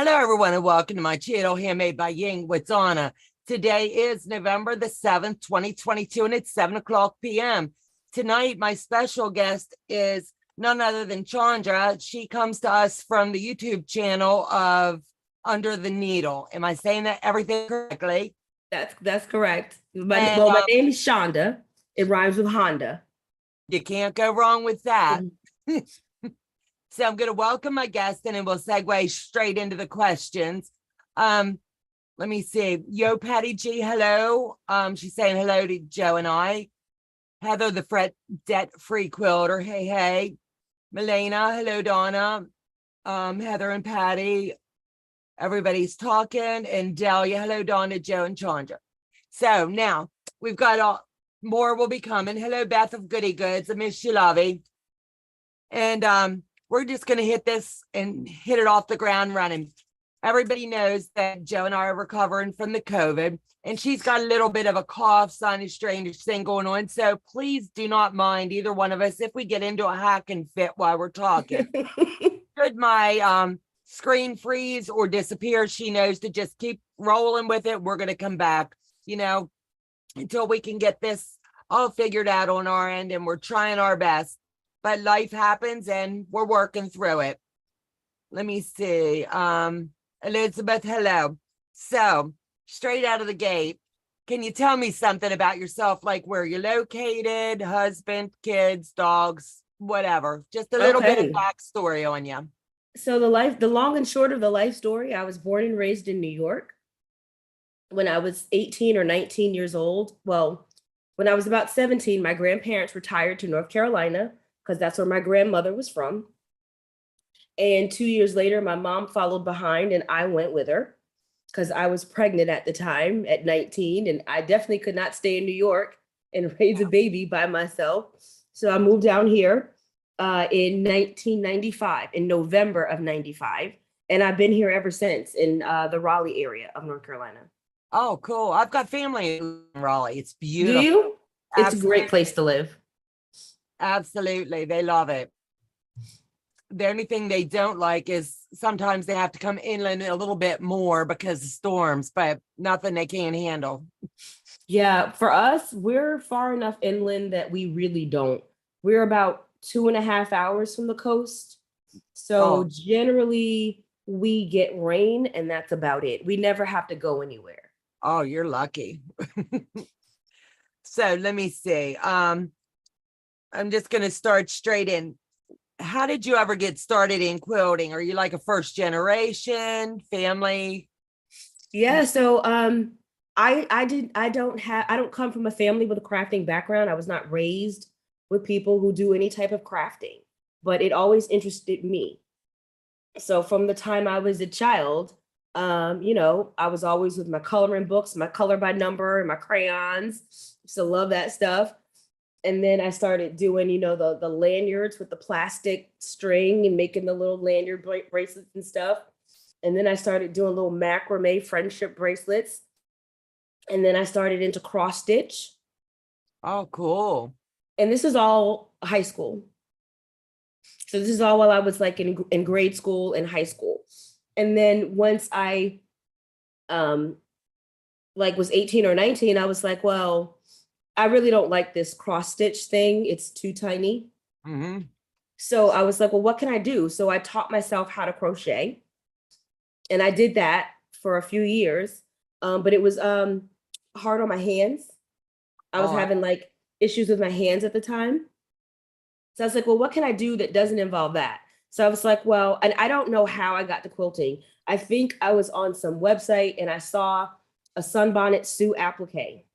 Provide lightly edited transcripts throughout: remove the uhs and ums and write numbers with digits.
Hello, everyone, and welcome to my channel, Handmade by Ying with Donna. Today is November the 7th, 2022, and it's 7 o'clock p.m. Tonight, my special guest is none other than Chaunda. She comes to us from the YouTube channel of Under the Needle. Am I saying that everything correctly? That's correct. My name is Chaunda. It rhymes with Honda. You can't go wrong with that. So I'm going to welcome my guest and then we'll segue straight into the questions. Let me see. Yo, Patty G, hello. She's saying hello to Joe and I. Heather, the fret debt-free quilter. Hey, hey. Milena, hello, Donna. Heather and Patty. Everybody's talking. And Delia, hello, Donna, Joe, and Chandra. So now we've got more will be coming. Hello, Beth of Goody Goods. I miss you, Lovey. And we're just going to hit this and hit it off the ground running. Everybody knows that Joe and I are recovering from the COVID, and she's got a little bit of a cough, sinus strange thing going on. So please do not mind either one of us if we get into a hacking fit while we're talking. Should my screen freeze or disappear, she knows to just keep rolling with it. We're going to come back, until we can get this all figured out on our end, and we're trying our best. But life happens and we're working through it. Let me see. Elizabeth, hello. So straight out of the gate, can you tell me something about yourself, like where you're located, husband, kids, dogs, whatever? Just a little bit of backstory on you. So the long and short of the life story, I was born and raised in New York. When I was 18 or 19 years old, well, when I was about 17, my grandparents retired to North Carolina, because that's where my grandmother was from. And 2 years later, my mom followed behind and I went with her because I was pregnant at the time at 19. And I definitely could not stay in New York and raise a baby by myself. So I moved down here in 1995, in November of 95. And I've been here ever since in the Raleigh area of North Carolina. Oh, cool. I've got family in Raleigh. It's beautiful. Do you? It's Absolutely. a great place to live. Absolutely. They love it. The only thing they don't like is sometimes they have to come inland a little bit more because of storms, but nothing they can't handle. Yeah, for us, we're far enough inland that we really don't. We're about 2.5 hours from the coast. So generally we get rain and that's about it. We never have to go anywhere. Oh, you're lucky. So let me see. I'm just going to start straight in. How did you ever get started in quilting? Are you like a first generation family? Yeah, so I don't come from a family with a crafting background. I was not raised with people who do any type of crafting, but it always interested me. So from the time I was a child, I was always with my coloring books, my color by number, and my crayons. Used to love that stuff. And then I started doing, the lanyards with the plastic string and making the little lanyard bracelets and stuff. And then I started doing little macrame friendship bracelets. And then I started into cross stitch. Oh, cool. And this is all high school. So this is all while I was like in grade school and high school. And then once I was 18 or 19, I was like, well, I really don't like this cross stitch thing. It's too tiny. Mm-hmm. So I was like, well, what can I do? So I taught myself how to crochet. And I did that for a few years. But it was hard on my hands. I was having issues with my hands at the time. So I was like, well, what can I do that doesn't involve that? So I was like, well, and I don't know how I got to quilting. I think I was on some website and I saw a sunbonnet Sue applique.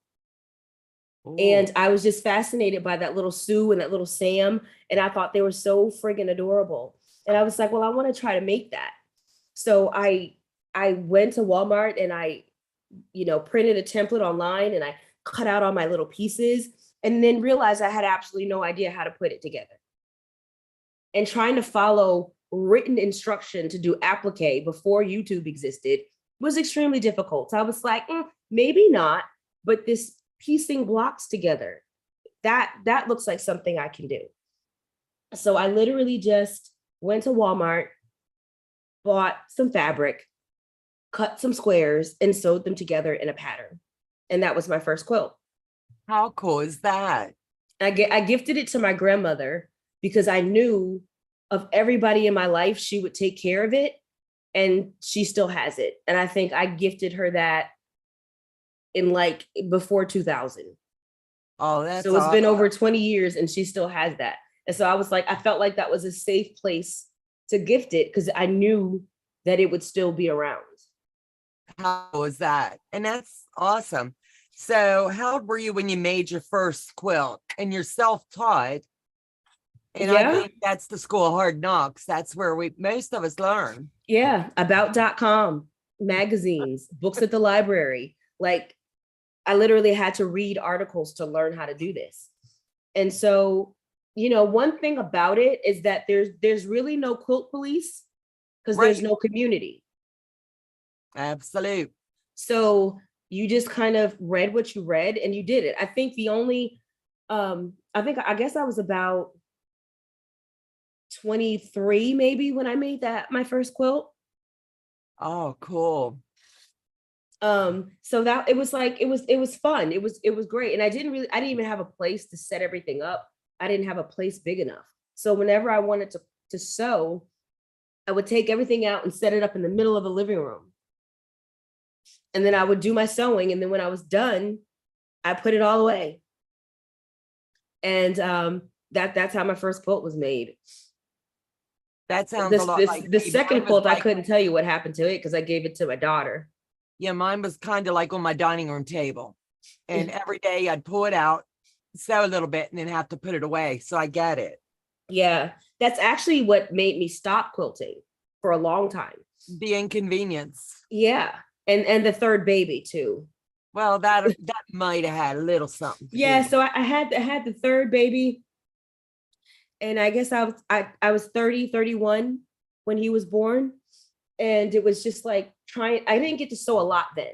And I was just fascinated by that little Sue and that little Sam. And I thought they were so friggin' adorable. And I was like, well, I want to try to make that. So I went to Walmart and I, printed a template online and I cut out all my little pieces and then realized I had absolutely no idea how to put it together. And trying to follow written instruction to do applique before YouTube existed was extremely difficult. So I was like, maybe not, but this piecing blocks together, that looks like something I can do. So I literally just went to Walmart, bought some fabric, cut some squares, and sewed them together in a pattern. And that was my first quilt. How cool is that? I gifted it to my grandmother because I knew of everybody in my life, she would take care of it, and she still has it. And I think I gifted her that in like before 2000. Oh, that's so it's awesome. been over 20 years and she still has that. And so I was like, I felt like that was a safe place to gift it because I knew that it would still be around. How was that? And that's awesome. So how old were you when you made your first quilt? And you're self-taught. And I think that's the school of hard knocks. That's where most of us learn. Yeah. About.com, magazines, books at the library. Like I literally had to read articles to learn how to do this. And so, you know, one thing about it is that there's really no quilt police because there's no community. Absolute. So you just kind of read what you read and you did it. I think the only, I guess I was about 23 maybe when I made my first quilt. Oh, cool. So that it was like, it was fun. It was great. And I didn't even have a place to set everything up. I didn't have a place big enough. So whenever I wanted to sew, I would take everything out and set it up in the middle of a living room. And then I would do my sewing. And then when I was done, I put it all away. And that's how my first quilt was made. That sounds a lot like the second quilt. I couldn't tell you what happened to it because I gave it to my daughter. Yeah, mine was kind of like on my dining room table. And every day I'd pull it out, sew a little bit, and then have to put it away. So I get it. Yeah, that's actually what made me stop quilting for a long time. The inconvenience. Yeah. And the third baby too. Well, that might have had a little something. Yeah, so I had the third baby. And I guess I was 30, 31 when he was born. And it was just like I didn't get to sew a lot then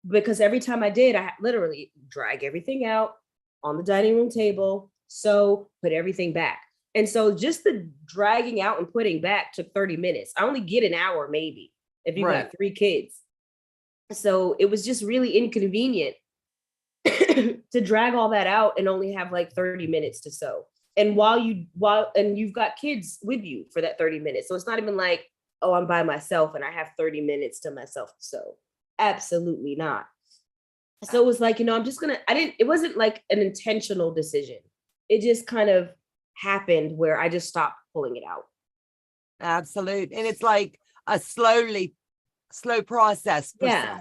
because every time I did, I literally drag everything out on the dining room table, sew, put everything back. And so just the dragging out and putting back took 30 minutes. I only get an hour maybe if you've got 3 kids. So it was just really inconvenient to drag all that out and only have like 30 minutes to sew. And while you've got kids with you for that 30 minutes. So it's not even like, oh, I'm by myself and I have 30 minutes to myself to sew. Absolutely not. So it was like, you know, it wasn't like an intentional decision. It just kind of happened where I just stopped pulling it out. Absolute. And it's like a slow process. Yeah.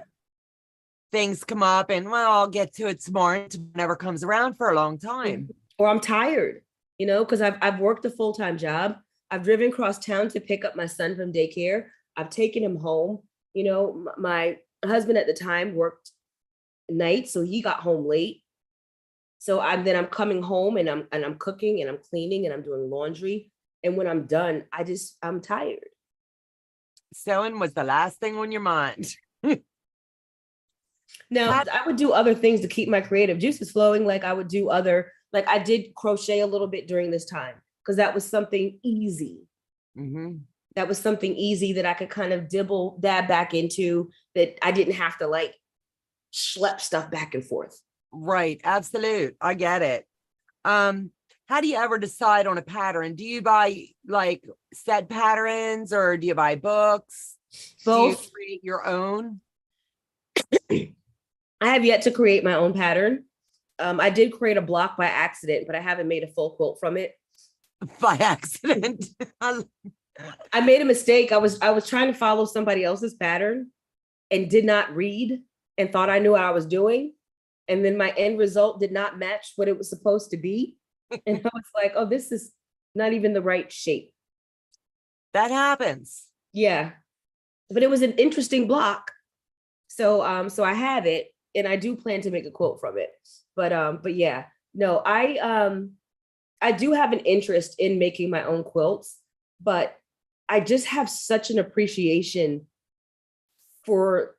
Things come up and well, I'll get to it some more. It never comes around for a long time. Or I'm tired, you know, because I've worked a full-time job. I've driven across town to pick up my son from daycare. I've taken him home. You know, my husband at the time worked nights, so he got home late. So I'm coming home and I'm cooking and I'm cleaning and I'm doing laundry. And when I'm done, I'm tired. Sewing was the last thing on your mind. Now, I would do other things to keep my creative juices flowing. Like I would do like I did crochet a little bit during this time because that was something easy. Mm-hmm. That was something easy that I could kind of dab back into, that I didn't have to like schlep stuff back and forth. Right. Absolute. I get it. How do you ever decide on a pattern? Do you buy like set patterns or do you buy books? Both. Do you create your own? I have yet to create my own pattern. I did create a block by accident, but I haven't made a full quilt from it. By accident. I made a mistake. I was trying to follow somebody else's pattern and did not read and thought I knew what I was doing. And then my end result did not match what it was supposed to be. And I was like, oh, this is not even the right shape. That happens. Yeah. But it was an interesting block. So I have it and I do plan to make a quilt from it. But yeah, no, I do have an interest in making my own quilts, but I just have such an appreciation for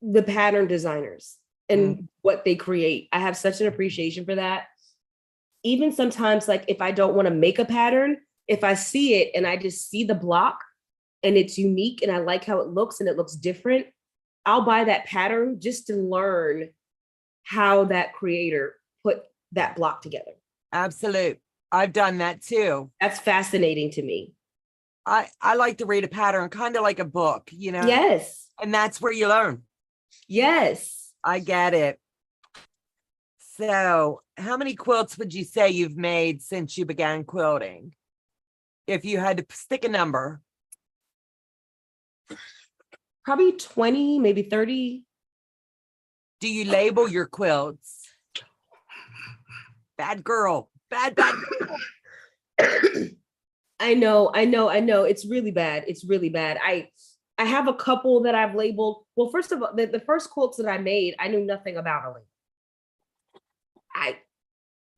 the pattern designers and what they create. I have such an appreciation for that. Even sometimes, like if I don't want to make a pattern, if I see it and I just see the block and it's unique and I like how it looks and it looks different, I'll buy that pattern just to learn how that creator put that block together. Absolute. I've done that too. That's fascinating to me. I like to read a pattern, kind of like a book, you know? Yes. And that's where you learn. Yes. I get it. So how many quilts would you say you've made since you began quilting? If you had to stick a number. Probably 20, maybe 30. Do you label your quilts? Bad girl. Bad girl. I know. It's really bad. It's really bad. I have a couple that I've labeled. Well, first of all, the first quilts that I made, I knew nothing about a label.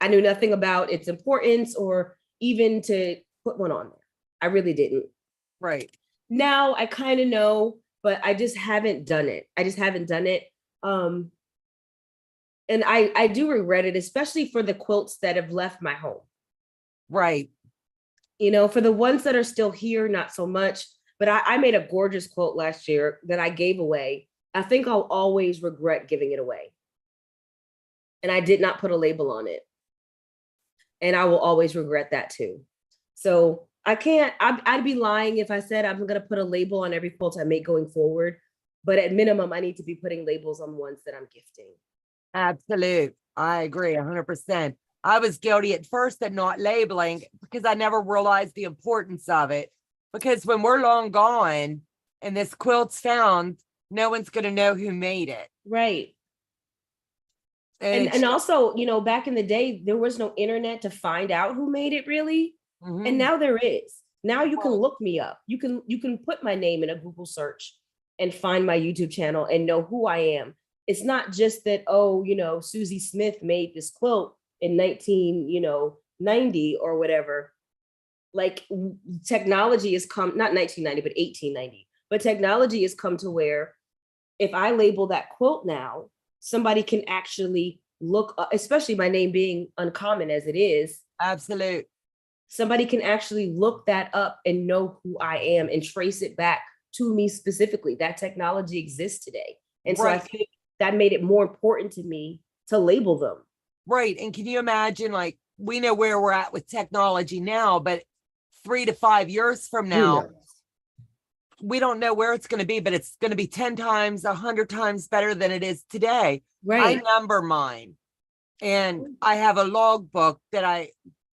I knew nothing about its importance or even to put one on there. I really didn't. Right. Now I kind of know, but I just haven't done it. And I do regret it, especially for the quilts that have left my home. Right. You know, for the ones that are still here, not so much. But I made a gorgeous quilt last year that I gave away. I think I'll always regret giving it away. And I did not put a label on it. And I will always regret that too. So I'd be lying if I said I'm going to put a label on every quilt I make going forward. But at minimum, I need to be putting labels on ones that I'm gifting. Absolute. I agree 100%. I was guilty at first at not labeling because I never realized the importance of it. Because when we're long gone and this quilt's found, no one's going to know who made it. Right. And also, you know, back in the day, there was no internet to find out who made it really. Mm-hmm. And now there is. Now you can look me up. You can put my name in a Google search and find my YouTube channel and know who I am. It's not just that, oh, you know, Susie Smith made this quilt in 1990 or whatever. Like technology has come, not 1990, but 1890. But technology has come to where if I label that quilt now, somebody can actually look up, especially my name being uncommon as it is. Absolute. Somebody can actually look that up and know who I am and trace it back to me specifically. That technology exists today. And so I think that made it more important to me to label them. Right. And can you imagine, like, we know where we're at with technology now, but 3 to 5 years from now, we don't know where it's going to be, but it's going to be 10 times, 100 times better than it is today. Right. I number mine. And I have a log book that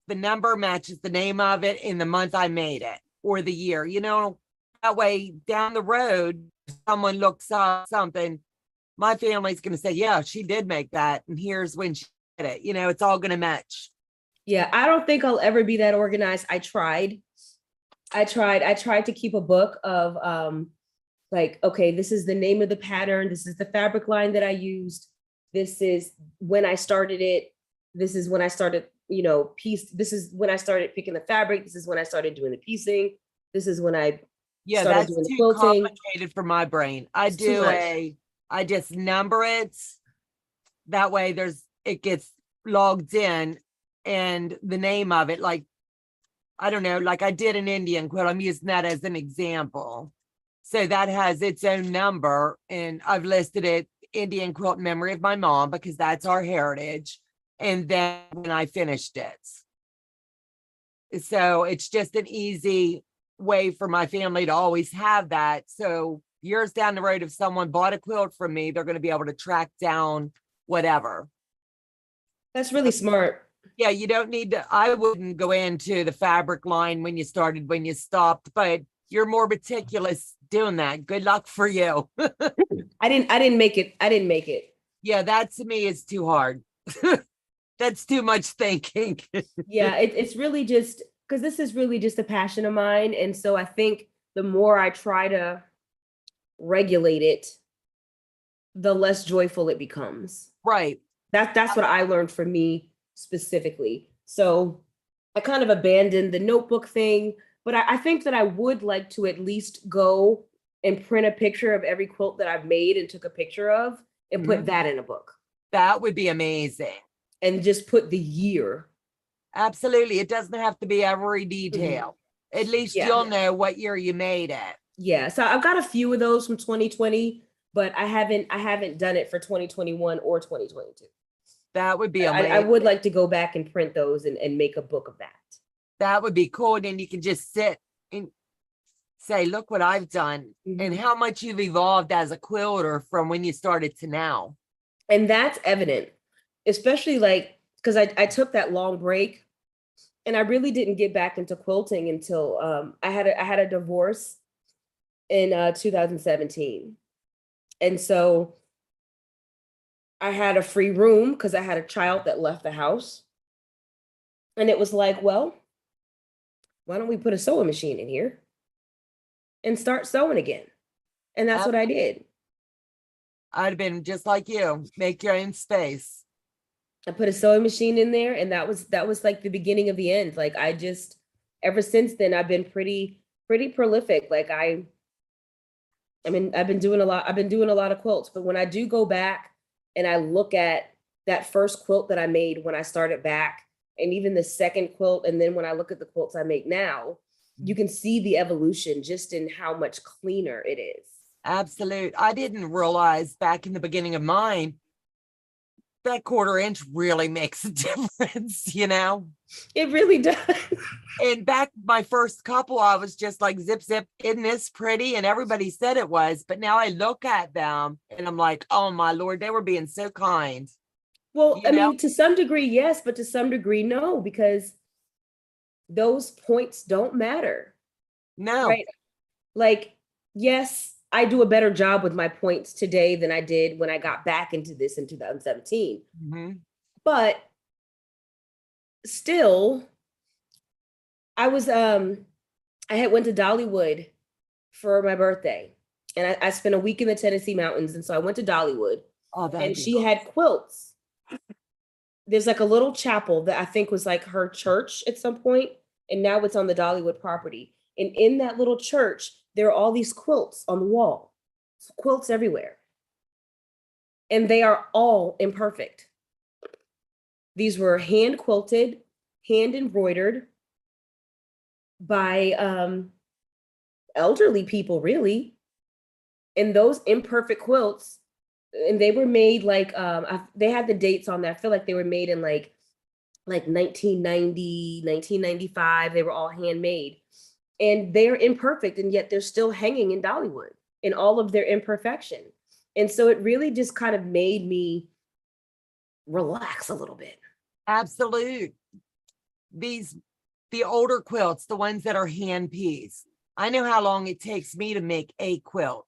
the number matches the name of it in the month I made it or the year, you know, that way down the road, if someone looks up something, my family's going to say, yeah, she did make that. And here's when she did it. You know, it's all going to match. Yeah. I don't think I'll ever be that organized. I tried to keep a book of like, okay, this is the name of the pattern. This is the fabric line that I used. This is when I started it. This is when I started, you know, this is when I started picking the fabric. This is when I started doing the piecing. This is when I started doing the quilting. Too complicated for my brain. I just number it. That way it gets logged in and the name of it, like, I don't know, like I did an Indian quilt. I'm using that as an example. So that has its own number and I've listed it Indian quilt in memory of my mom because that's our heritage. And then when I finished it. So it's just an easy way for my family to always have that. So years down the road, if someone bought a quilt from me, they're going to be able to track down whatever. That's really smart. Yeah, you don't need to, I wouldn't go into the fabric line when you started, when you stopped, but you're more meticulous doing that. Good luck for you. I didn't make it. Yeah, that to me is too hard. That's too much thinking. Yeah, it's really just, because this is really just a passion of mine. And so I think the more I try to regulate it, the less joyful it becomes. Right. That's what I learned for me specifically. So I kind of abandoned the notebook thing, but I think that I would like to at least go and print a picture of every quilt that I've made and took a picture of and put that in a book. That would be amazing. And just put the year. Absolutely. It doesn't have to be every detail. At least you'll know what year you made it. Yeah, so I've got a few of those from 2020, but I haven't done it for 2021 or 2022. That would be I amazing. would like to go back and print those and make a book of that. That would be cool. And then you can just sit and say, look what I've done and how much you've evolved as a quilter from when you started to now. And that's evident, especially like, because I took that long break and I really didn't get back into quilting until I had a divorce in 2017. And so I had a free room because I had a child that left the house. And it was like, well, why don't we put a sewing machine in here and start sewing again? And that's what I did. I'd have been just like you, make your own space. I put a sewing machine in there, and that was like the beginning of the end. Like I just, ever since then, I've been pretty prolific. Like I've been doing a lot. I've been doing a lot of quilts, but when I do go back and I look at that first quilt that I made when I started back, and even the second quilt, and then when I look at the quilts I make now, you can see the evolution just in how much cleaner it is. Absolute. I didn't realize back in the beginning of mine, that 1/4 inch really makes a difference, you know? It really does. And back my first couple, I was just like, zip, zip, isn't this pretty? And everybody said it was, but now I look at them and I'm like, oh my Lord, they were being so kind. Well, You I know? mean, to some degree, yes, but to some degree, no, because those points don't matter. No. Right. Like, yes, I do a better job with my points today than I did when I got back into this in 2017. But still, I had went to Dollywood for my birthday, and I spent a week in the Tennessee mountains, and so I went to Dollywood. Oh, and she had quilts. There's like a little chapel that I think was like her church at some point, and now it's on the Dollywood property. And in that little church, there are all these quilts on the wall, quilts everywhere. And they are all imperfect. These were hand quilted, hand embroidered by elderly people, really. And those imperfect quilts, and they were made like, they had the dates on there. I feel like they were made in like 1990, 1995. They were all handmade. And they're imperfect, and yet they're still hanging in Dollywood in all of their imperfection. And so it really just kind of made me relax a little bit. Absolute. The older quilts, the ones that are hand pieced. I know how long it takes me to make a quilt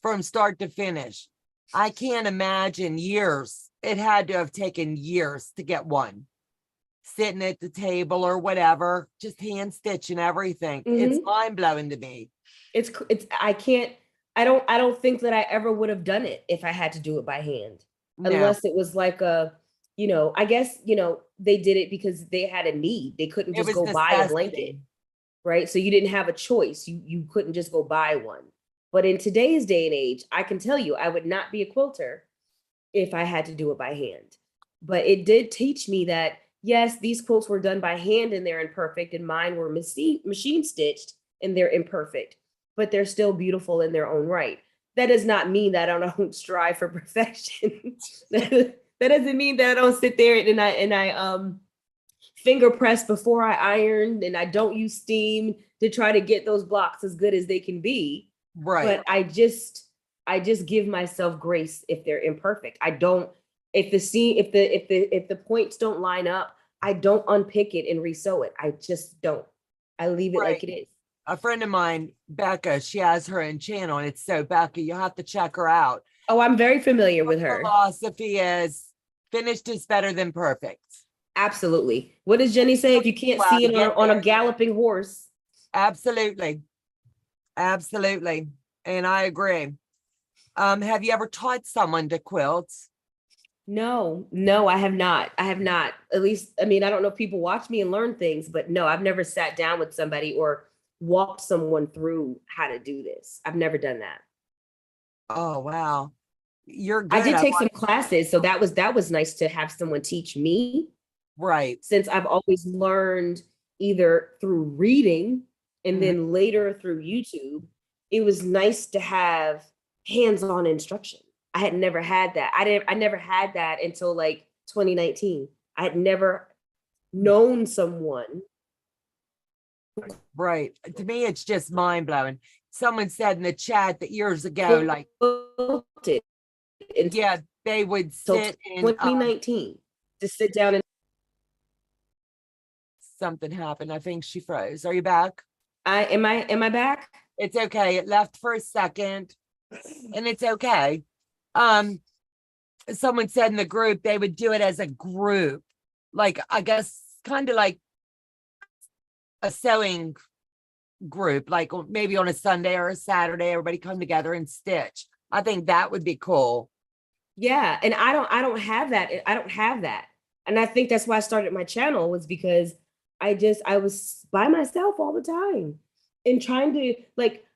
from start to finish. I can't imagine years. It had to have taken years to get one. Sitting at the table or whatever, just hand stitching everything. It's mind blowing to me. I don't think that I ever would have done it if I had to do it by hand. No. Unless it was like I guess, they did it because they had a need. They couldn't just go buy a blanket, right? So you didn't have a choice. You couldn't just go buy one. But in today's day and age, I can tell you, I would not be a quilter if I had to do it by hand. But it did teach me that, yes, these quilts were done by hand and they're imperfect, and mine were machine stitched and they're imperfect, but they're still beautiful in their own right. That does not mean that I don't strive for perfection. That doesn't mean that I don't sit there and I finger press before I iron, and I don't use steam to try to get those blocks as good as they can be. Right. But I just give myself grace if they're imperfect. I don't, if the points don't line up, I don't unpick it and resew it. I just don't. I leave it like it is. A friend of mine, Becca, she has her own channel, and it's so Becca, you have to check her out. Oh, I'm very familiar with her. Philosophy is finished is better than perfect. Absolutely. What does Jenny say? If you can't see it on a galloping horse. Absolutely. Absolutely. And I agree. Have you ever taught someone to quilt? No, I have not. At least, I mean, I don't know if people watch me and learn things, but no, I've never sat down with somebody or walked someone through how to do this. I've never done that. Oh, wow. You're good. I did take some classes, so that was nice to have someone teach me. Right. Since I've always learned either through reading and then later through YouTube. it was nice to have hands-on instruction. I had never had that. I never had that until like 2019. I had never known someone. Right. To me, it's just mind blowing. Someone said in the chat that years ago, like, Quilted yeah, they would until sit in 2019 to sit down and something happened. I think she froze. Are you back? am I back? It's okay. It left for a second and it's okay. Someone said in the group they would do it as a group, like I guess kind of like a sewing group, like maybe on a Sunday or a Saturday, everybody come together and stitch. I think that would be cool. Yeah, and I don't have that. I don't have that. And I think that's why I started my channel, was because I was by myself all the time and trying to like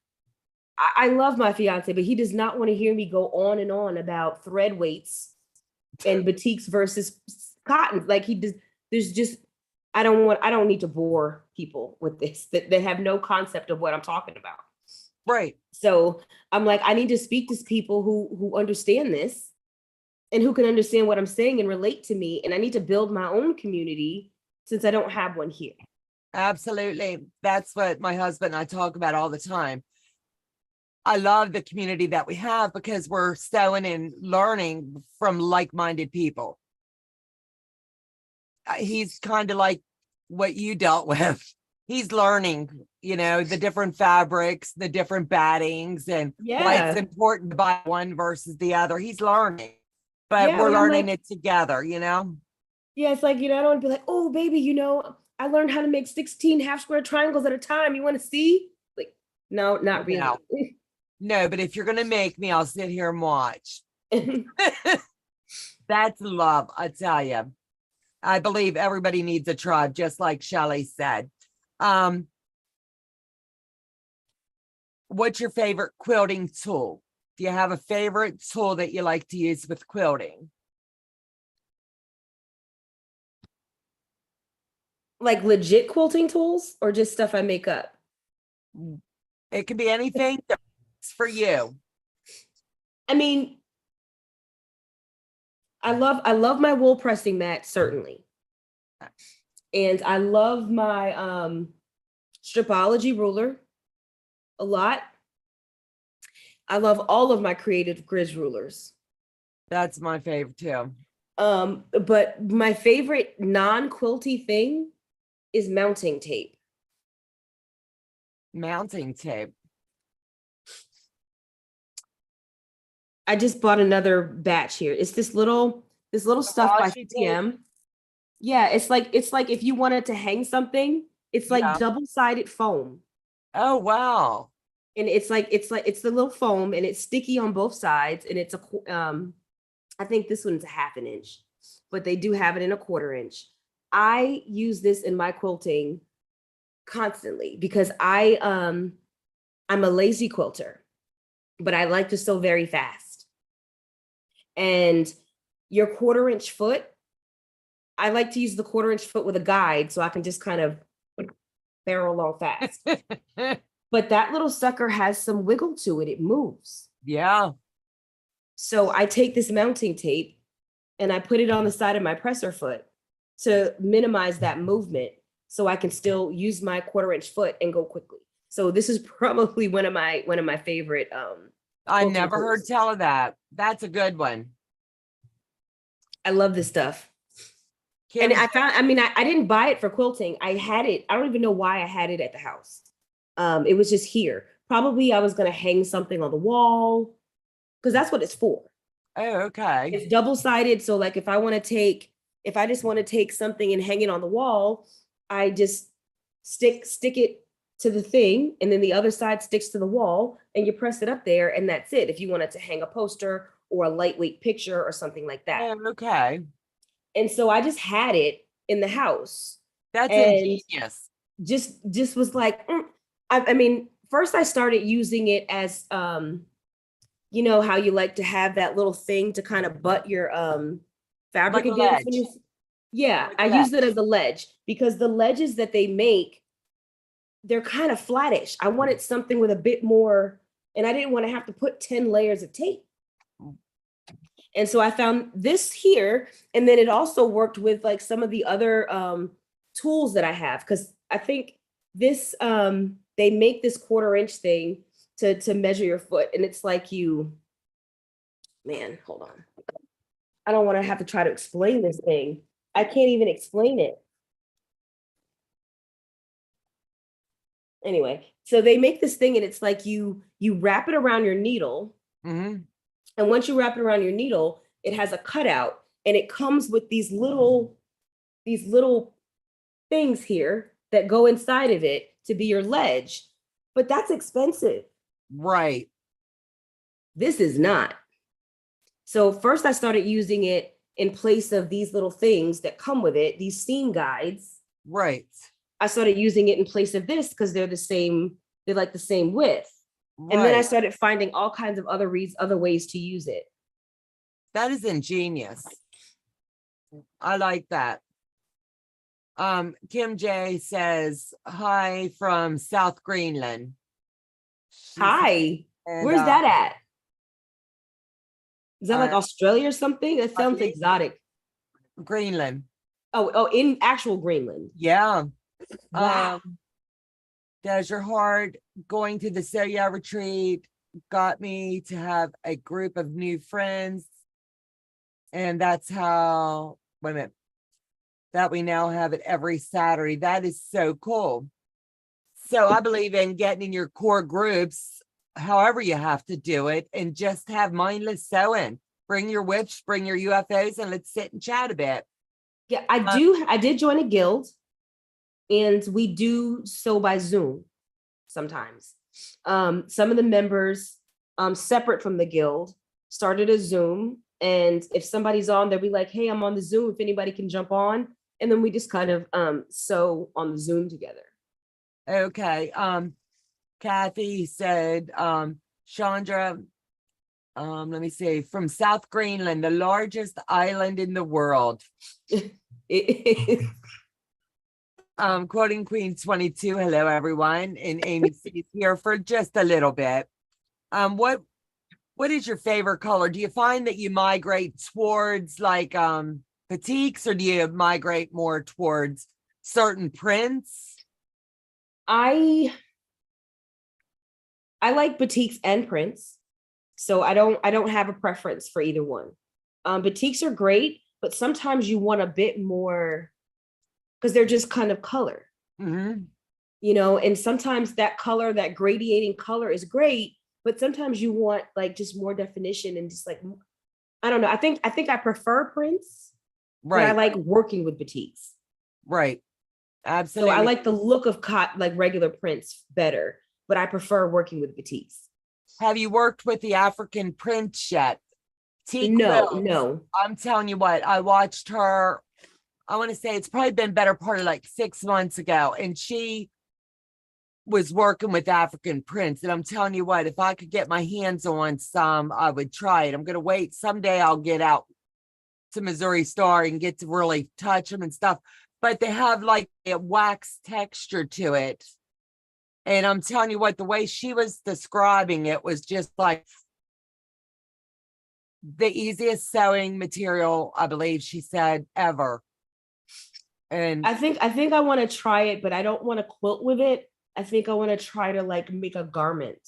I love my fiance, but he does not want to hear me go on and on about thread weights and batiks versus cotton. Like he does, there's just I don't need to bore people with this that have no concept of what I'm talking about. Right. So I'm like, I need to speak to people who understand this and who can understand what I'm saying and relate to me. And I need to build my own community since I don't have one here. Absolutely. That's what my husband and I talk about all the time. I love the community that we have because we're sewing and learning from like-minded people. He's kind of like what you dealt with. He's learning, you know, the different fabrics, the different battings, and why it's important to buy one versus the other. He's learning, but we're learning it together, you know? Yeah, it's like, you know, I don't want to be like, oh, baby, you know, I learned how to make 16 half square triangles at a time. You want to see? Like, no, not really. No, but if you're going to make me, I'll sit here and watch. That's love, I tell you. I believe everybody needs a tribe, just like Shelley said. What's your favorite quilting tool? Do you have a favorite tool that you like to use with quilting? Like legit quilting tools or just stuff I make up? It could be anything that's for you. I mean, I love my wool pressing mat, certainly. And I love my stripology ruler a lot. I love all of my creative grid rulers. That's my favorite too. But my favorite non-quilty thing is mounting tape. Mounting tape. I just bought another batch here. It's this little stuff by CM. Yeah, it's like if you wanted to hang something, it's like double-sided foam. Oh wow. And it's the little foam and it's sticky on both sides, and it's I think this one's a 1/2 inch, but they do have it in a 1/4 inch. I use this in my quilting constantly because I'm a lazy quilter, but I like to sew very fast. And your 1/4 inch foot, I like to use the 1/4 inch foot with a guide so I can just kind of barrel along fast. But that little sucker has some wiggle to it. It moves. Yeah. So I take this mounting tape and I put it on the side of my presser foot to minimize that movement so I can still use my 1/4 inch foot and go quickly. So this is probably one of my favorite I never heard tell of that. That's a good one. I love this stuff. And I found, I mean, I didn't buy it for quilting. I had it. I don't even know why I had it at the house. It was just here. Probably I was going to hang something on the wall because that's what it's for. Oh, okay. It's double-sided. So like if I just want to take something and hang it on the wall, I just stick it to the thing, and then the other side sticks to the wall, and you press it up there, and that's it. If you wanted to hang a poster or a lightweight picture or something like that. Oh, okay. And so I just had it in the house. That's ingenious. Just was like, I mean, first I started using it as, you know, how you like to have that little thing to kind of butt your fabric like against. Yeah, I used it as a ledge because the ledges that they make, they're kind of flattish. I wanted something with a bit more and I didn't want to have to put 10 layers of tape. And so I found this here, and then it also worked with like some of the other tools that I have, because I think this, they make this 1/4-inch thing to measure your foot, and it's like man, hold on. I don't want to have to try to explain this thing. I can't even explain it. Anyway, so they make this thing, and it's like you wrap it around your needle. Mm-hmm. And once you wrap it around your needle, it has a cutout, and it comes with these little things here that go inside of it to be your ledge. But that's expensive. Right. This is not. So first I started using it in place of these little things that come with it, these seam guides. Right. I started using it in place of this because they're like the same width. Right. And then I started finding all kinds of other ways to use it. That is ingenious. I like that. Kim J says, hi from South Greenland. Hi. Where's that at? Is that like Australia or something? That sounds exotic. Greenland. Oh, in actual Greenland. Yeah. Wow. Does your heart going to the Soya retreat got me to have a group of new friends? And that's how, wait a minute, that we now have it every Saturday. That is so cool. So I believe in getting in your core groups, however you have to do it, and just have mindless sewing. Bring your whips, bring your UFOs, and let's sit and chat a bit. Yeah, I did join a guild, and we do sew by Zoom sometimes. Some of the members, separate from the guild, started a Zoom, and if somebody's on, they'll be like, hey, I'm on the Zoom, if anybody can jump on. And then we just kind of sew on the Zoom together. Okay. Kathy said, Chandra, let me see, from South Greenland, the largest island in the world. Quoting Queen 22. Hello, everyone. And Amy is here for just a little bit. What is your favorite color? Do you find that you migrate towards like batiks, or do you migrate more towards certain prints? I like batiks and prints, so I don't have a preference for either one. Batiks are great, but sometimes you want a bit more because they're just kind of color. Mm-hmm. You know, and sometimes that color, that gradiating color is great, but sometimes you want like just more definition and just like, I don't know. I think I prefer prints, right? But I like working with batiks. Right. Absolutely. So I like the look of like regular prints better, but I prefer working with batiks. Have you worked with the African prints yet? No. I'm telling you what, I watched her, I want to say it's probably been better part of like 6 months ago, and she was working with African prints. And I'm telling you what, if I could get my hands on some, I would try it. I'm going to wait. Someday I'll get out to Missouri Star and get to really touch them and stuff. But they have like a wax texture to it. And I'm telling you what, the way she was describing it was just like the easiest sewing material, I believe she said, ever. And I think I want to try it, but I don't want to quilt with it. I think I want to try to like make a garment.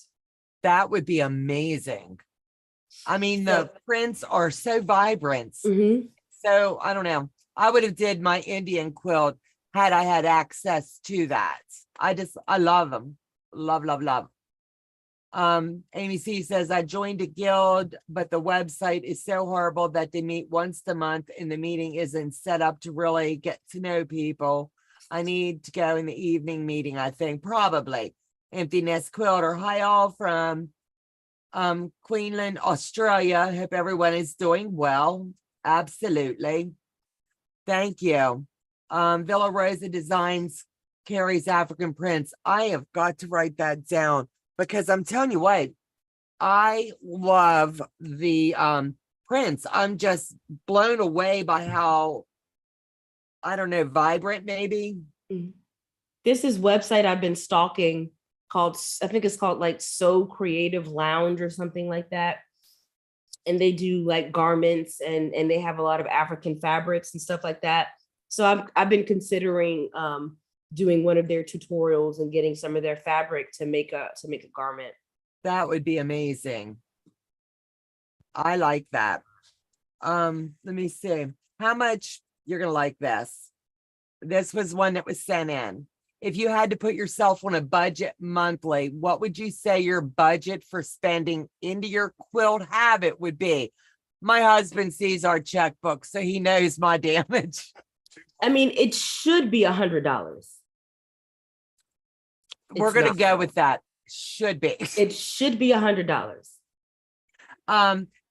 That would be amazing. I mean, the prints are so vibrant. Mm-hmm. So I don't know. I would have did my Indian quilt had I had access to that. I love them. Love. Amy C says, I joined a guild, but the website is so horrible that they meet once a month and the meeting isn't set up to really get to know people. I need to go in the evening meeting, I think, probably. Empty Nest Quilter. Hi all from Queensland, Australia. Hope everyone is doing well. Absolutely. Thank you. Villa Rosa Designs carries African prints. I have got to write that down because I'm telling you what, I love the prints. I'm just blown away by how, I don't know, vibrant maybe. This is website I've been stalking called, I think it's called like So Creative Lounge or something like that. And they do like garments and they have a lot of African fabrics and stuff like that. So I've been considering doing one of their tutorials and getting some of their fabric to make a garment. That would be amazing. I like that. Let me see how much you're gonna like this. This was one that was sent in. If you had to put yourself on a budget monthly, what would you say your budget for spending into your quilt habit would be? My husband sees our checkbook, so he knows my damage. I mean, it should be $100. We're gonna go with that. Should be. It should be $100.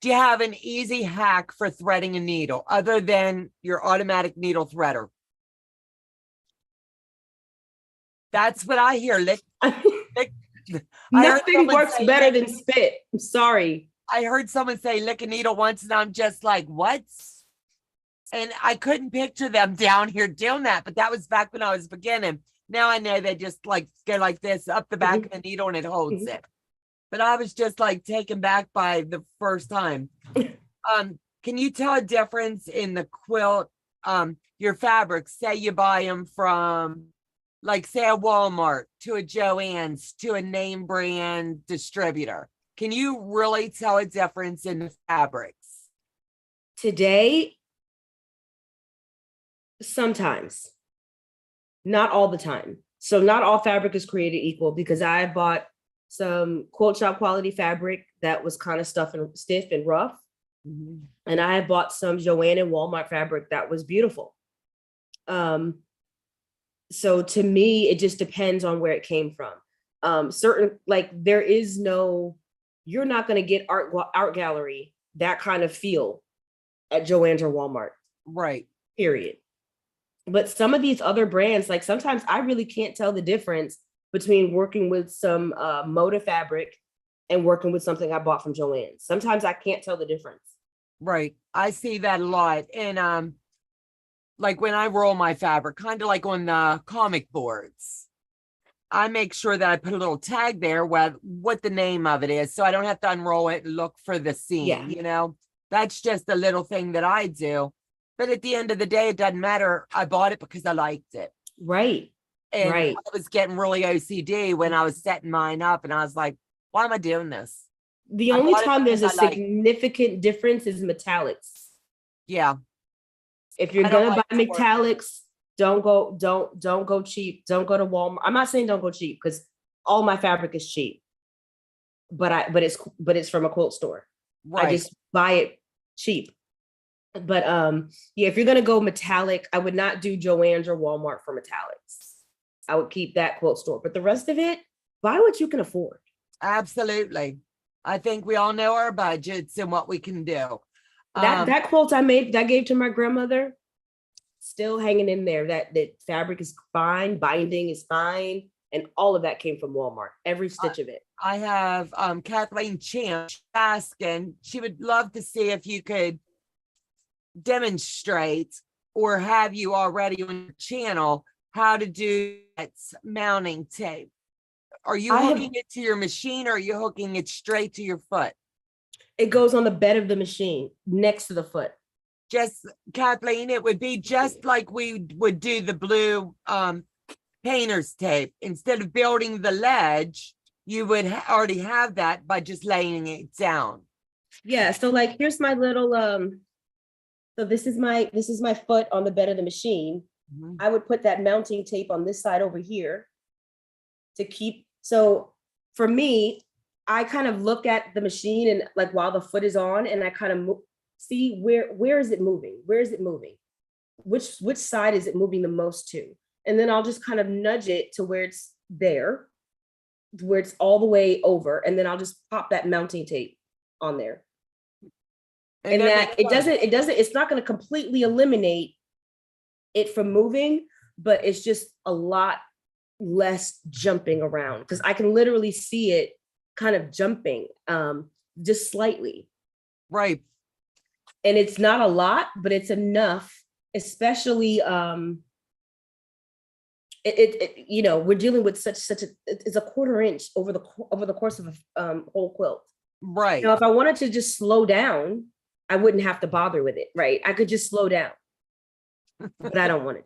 Do you have an easy hack for threading a needle other than your automatic needle threader? That's what I hear. Nothing works better than spit. I'm sorry. I heard someone say lick a needle once, and I'm just like, what? And I couldn't picture them down here doing that, but that was back when I was beginning. Now I know they just like go like this up the back of the needle and it holds it. But I was just like taken back by the first time. Can you tell a difference in the quilt, your fabrics? Say you buy them from, like, say a Walmart to a Joann's to a name brand distributor. Can you really tell a difference in the fabrics? Today, sometimes, not all the time. So not all fabric is created equal, because I bought some quilt shop quality fabric that was kind of stiff and rough. And I bought some Joann and Walmart fabric that was beautiful. So to me, it just depends on where it came from. Certain, like, there is no, you're not going to get art gallery, that kind of feel at Joann's or Walmart. Right. Period. But some of these other brands, like, sometimes I really can't tell the difference between working with some Moda fabric and working with something I bought from Joann's. Sometimes I can't tell the difference. Right. I see that a lot. And like when I roll my fabric, kind of like on the comic boards, I make sure that I put a little tag there with what the name of it is, so I don't have to unroll it and look for the seam. You know, that's just a little thing that I do. But at the end of the day, it doesn't matter. I bought it because I liked it. Right. And right. I was getting really OCD when I was setting mine up, and I was like, why am I doing this? The only time there's a significant difference is metallics. Yeah. If you're gonna buy metallics, don't go cheap. Don't go to Walmart. I'm not saying don't go cheap, because all my fabric is cheap. But it's from a quilt store. Right. I just buy it cheap. But yeah, if you're gonna go metallic, I would not do Joann's or Walmart for metallics. I would keep that quilt store. But the rest of it, buy what you can afford. Absolutely. I think we all know our budgets and what we can do. That quilt I made, that I gave to my grandmother, still hanging in there. That fabric is fine, binding is fine, and all of that came from Walmart. Every stitch of it. I have Kathleen Champ asking, she would love to see if you could demonstrate, or have you already on your channel, how to do that mounting tape. Are you hooking it to your machine, or are you hooking it straight to your foot? It goes on the bed of the machine next to the foot. Just, Kathleen, it would be just like we would do the blue painter's tape. Instead of building the ledge, you would already have that by just laying it down. Yeah, so like, here's my little, so this is my foot on the bed of the machine. I would put that mounting tape on this side over here to keep, so for me, I kind of look at the machine and like while the foot is on, and I kind of see where is it moving? Where is it moving? Which side is it moving the most to? And then I'll just kind of nudge it to where it's there, where it's all the way over. And then I'll just pop that mounting tape on there. And that it's not going to completely eliminate it from moving, but it's just a lot less jumping around, because I can literally see it kind of jumping just slightly. Right. And it's not a lot, but it's enough, especially you know, we're dealing with such a, it's a quarter inch over the course of a whole quilt. Right. You know, if I wanted to just slow down, I wouldn't have to bother with it, right? I could just slow down, but I don't want it.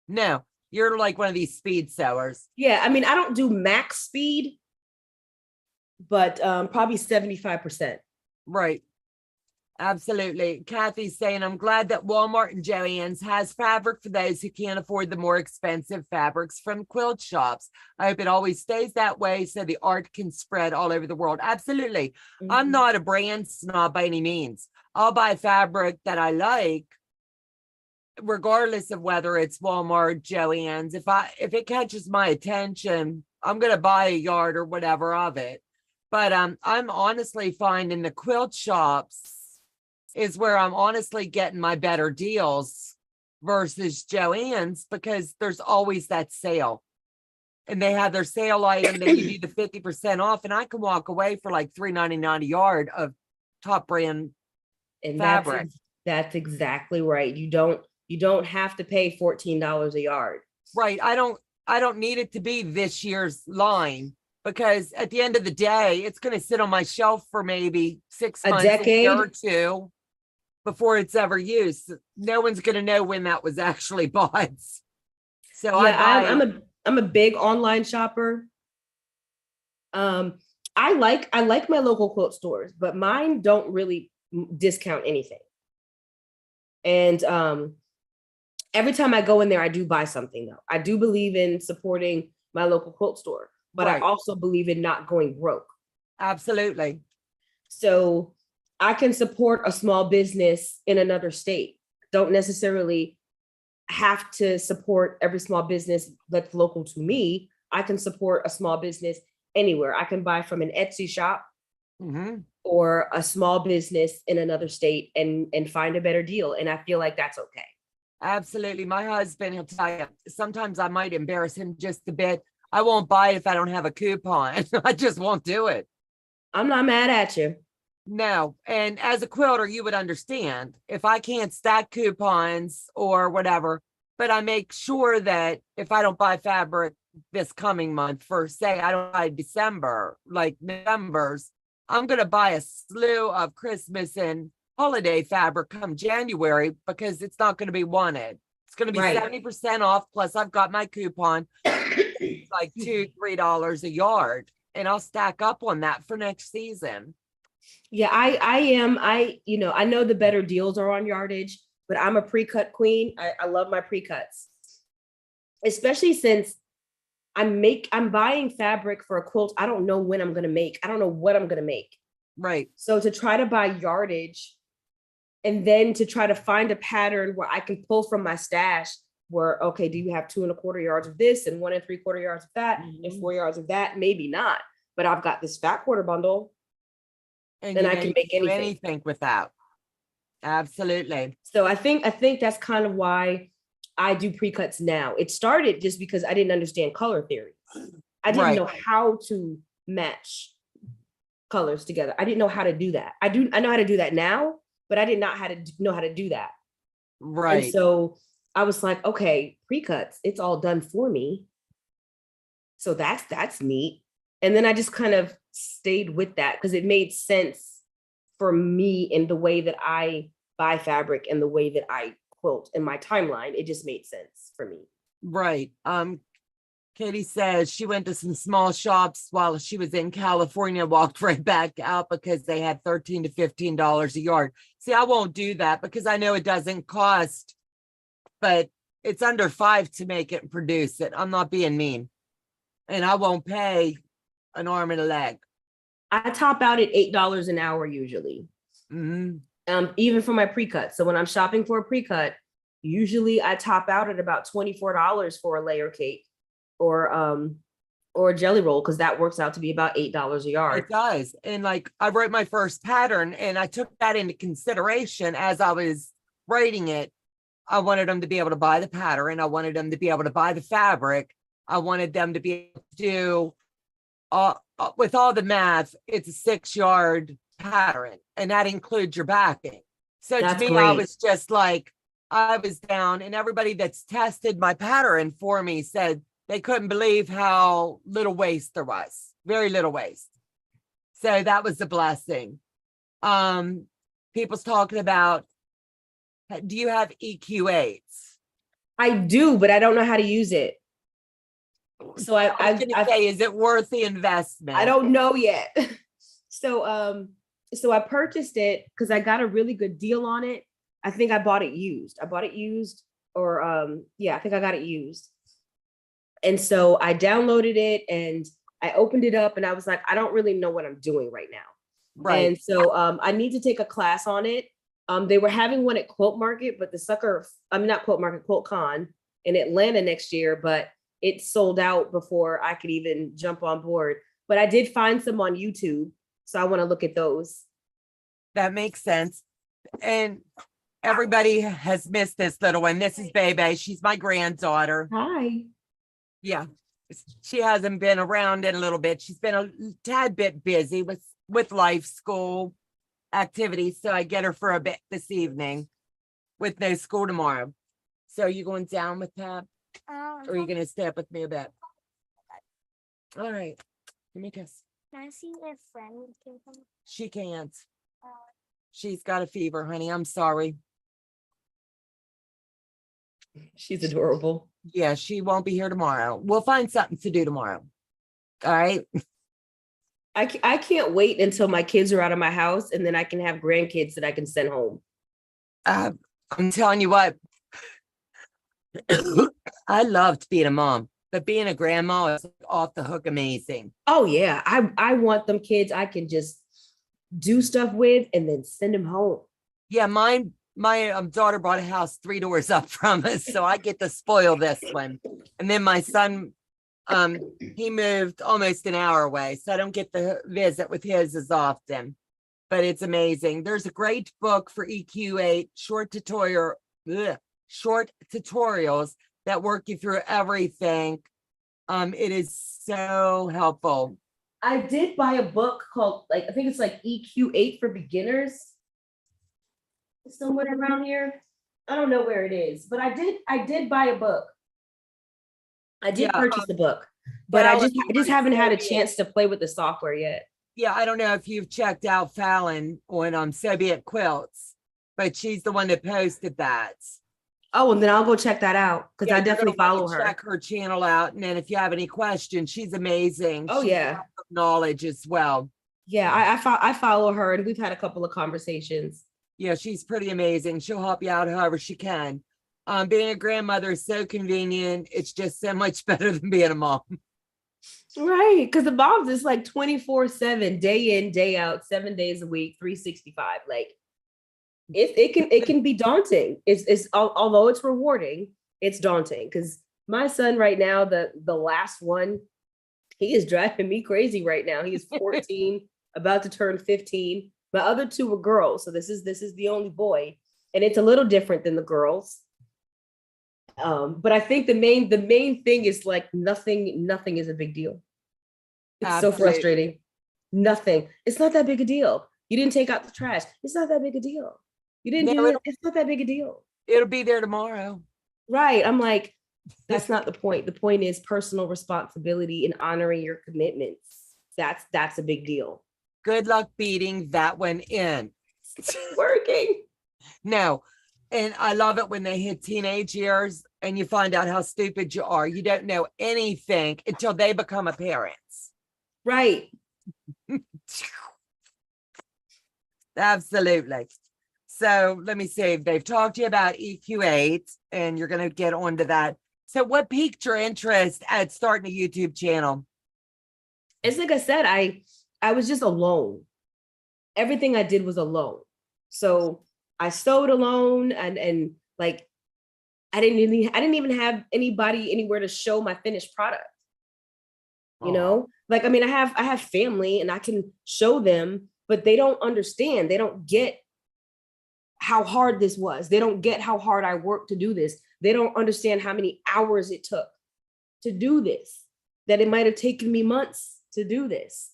No, you're like one of these speed sewers. Yeah, I mean, I don't do max speed, but probably 75%. Right. Absolutely. Kathy's saying, I'm glad that Walmart and Joann's has fabric for those who can't afford the more expensive fabrics from quilt shops. I hope it always stays that way so the art can spread all over the world. Absolutely. I'm not a brand snob by any means. I'll buy fabric that I like, regardless of whether it's Walmart, Joann's. If it catches my attention, I'm going to buy a yard or whatever of it. But I'm honestly finding the quilt shops is where I'm honestly getting my better deals versus Joann's, because there's always that sale. And they have their sale item, they give you the 50% off, and I can walk away for like $3.99 a yard of top brand And fabric. That's exactly right. You don't have to pay $14 a yard. Right. I don't need it to be this year's line, because at the end of the day, it's going to sit on my shelf for maybe 6 months, a year or two before it's ever used. No one's going to know when that was actually bought. So yeah, I'm a big online shopper. I like my local quilt stores, but mine don't really discount anything. And every time I go in there, I do buy something though. I do believe in supporting my local quilt store, but I also believe in not going broke. Absolutely. So I can support a small business in another state. Don't necessarily have to support every small business that's local to me. I can support a small business anywhere. I can buy from an Etsy shop or a small business in another state and find a better deal. And I feel like that's okay. Absolutely. My husband, he'll tell you, sometimes I might embarrass him just a bit. I won't buy it if I don't have a coupon. I just won't do it. I'm not mad at you. No. And as a quilter, you would understand if I can't stack coupons or whatever, but I make sure that if I don't buy fabric this coming month, for say I don't buy December, like November's, I'm going to buy a slew of Christmas and holiday fabric come January, because it's not going to be wanted. It's going to be 70% off. Plus I've got my coupon, like $2-3 a yard, and I'll stack up on that for next season. Yeah, I know the better deals are on yardage, but I'm a pre-cut queen. I love my pre-cuts, especially since I'm buying fabric for a quilt I don't know when I'm going to make. I don't know what I'm going to make. Right. So to try to buy yardage and then to try to find a pattern where I can pull from my stash where, okay, do you have 2 1/4 yards of this and 1 3/4 yards of that and 4 yards of that? Maybe not, but I've got this fat quarter bundle. And I can make anything with that. Absolutely. So I think that's kind of why I do pre-cuts now. It started just because I didn't understand color theory. I didn't know how to match colors together. I didn't know how to do that. I know how to do that now, but I did not know how to do that. Right. And so I was like, okay, pre-cuts, it's all done for me. So that's neat. And then I just kind of stayed with that because it made sense for me in the way that I buy fabric and the way that I quilt in my timeline. It just made sense for me. Right. Katie says she went to some small shops while she was in California, walked right back out because they had $13 to $15 a yard. See, I won't do that because I know it doesn't cost, but it's under $5 to make it and produce it. I'm not being mean. And I won't pay an arm and a leg. I top out at $8 an hour usually. Even for my pre-cut. So when I'm shopping for a pre-cut, usually I top out at about $24 for a layer cake or a jelly roll, because that works out to be about $8 a yard. It does. And like I wrote my first pattern and I took that into consideration as I was writing it. I wanted them to be able to buy the pattern. I wanted them to be able to buy the fabric. I wanted them to be able to do with all the math, it's a 6-yard pattern, and that includes your backing. So to me, I was just like, I was down, and everybody that's tested my pattern for me said they couldn't believe how little waste there was, very little waste. So that was a blessing. People's talking about, do you have EQ8s? I do, but I don't know how to use it. So I was gonna say, is it worth the investment? I don't know yet. So I purchased it because I got a really good deal on it. I think I bought it used. I bought it used, or yeah, I think I got it used. And so I downloaded it and I opened it up and I was like, I don't really know what I'm doing right now. Right. And so I need to take a class on it. They were having one at Quilt Market, but not Quilt Market, Quilt Con in Atlanta next year, but it sold out before I could even jump on board. But I did find some on YouTube, so I want to look at those. That makes sense. And everybody has missed this little one. This is Bebe. She's my granddaughter. Hi. Yeah. She hasn't been around in a little bit. She's been a tad bit busy with life, school activities. So I get her for a bit this evening with no school tomorrow. So you going down with Pap? Or are you going to stay up with me a bit? All right. Give me a kiss. Can I see if friend can come? She can't. She's got a fever, honey. I'm sorry. She's adorable. Yeah, she won't be here tomorrow. We'll find something to do tomorrow. All right. I can't wait until my kids are out of my house and then I can have grandkids that I can send home. I'm telling you what, I loved being a mom, but being a grandma is off the hook amazing. Oh yeah, I want them kids I can just do stuff with and then send them home. Yeah, my daughter bought a house 3 doors up from us, so I get to spoil this one. And then my son, he moved almost an hour away, so I don't get to visit with his as often. But it's amazing. There's a great book for EQ8, short tutorials that work you through everything. It is so helpful. I did buy a book called, I think it's like EQ8 for beginners. Somewhere around here. I don't know where it is, but I did buy a book. I did purchase the book, but I just haven't had a chance to play with the software yet. Yeah, I don't know if you've checked out Fallon on Soviet Quilts, but she's the one that posted that. Oh, and then I'll go check that out because I definitely follow her. Check her channel out, and then if you have any questions, she's amazing. Oh, yeah, knowledge as well. Yeah, I follow her, and we've had a couple of conversations. Yeah, she's pretty amazing. She'll help you out however she can. Being a grandmother is so convenient. It's just so much better than being a mom. Right, because the moms is like 24/7, day in, day out, 7 days a week, 365. Like it can be daunting. It's although it's rewarding, it's daunting. Because my son right now, the last one, he is driving me crazy right now. He is 14, about to turn 15. My other 2 were girls, so this is the only boy, and it's a little different than the girls. But I think the main thing is like nothing is a big deal. It's Absolutely. So frustrating. Nothing. It's not that big a deal. You didn't take out the trash. It's not that big a deal. You didn't do it. It's not that big a deal. It'll be there tomorrow. Right. I'm like, that's not the point. The point is personal responsibility and honoring your commitments. That's a big deal. Good luck beating that one in. It's working. No. And I love it when they hit teenage years and you find out how stupid you are. You don't know anything until they become a parent. Right. Absolutely. So let me see. They've talked to you about EQ8 and you're going to get onto that. So what piqued your interest at starting a YouTube channel? It's like I said, I was just alone. Everything I did was alone. So I sewed alone and like I didn't even have anybody anywhere to show my finished product. You know, like I mean, I have family and I can show them, but they don't understand. They don't get how hard this was. They don't get how hard I worked to do this. They don't understand how many hours it took to do this, that it might have taken me months to do this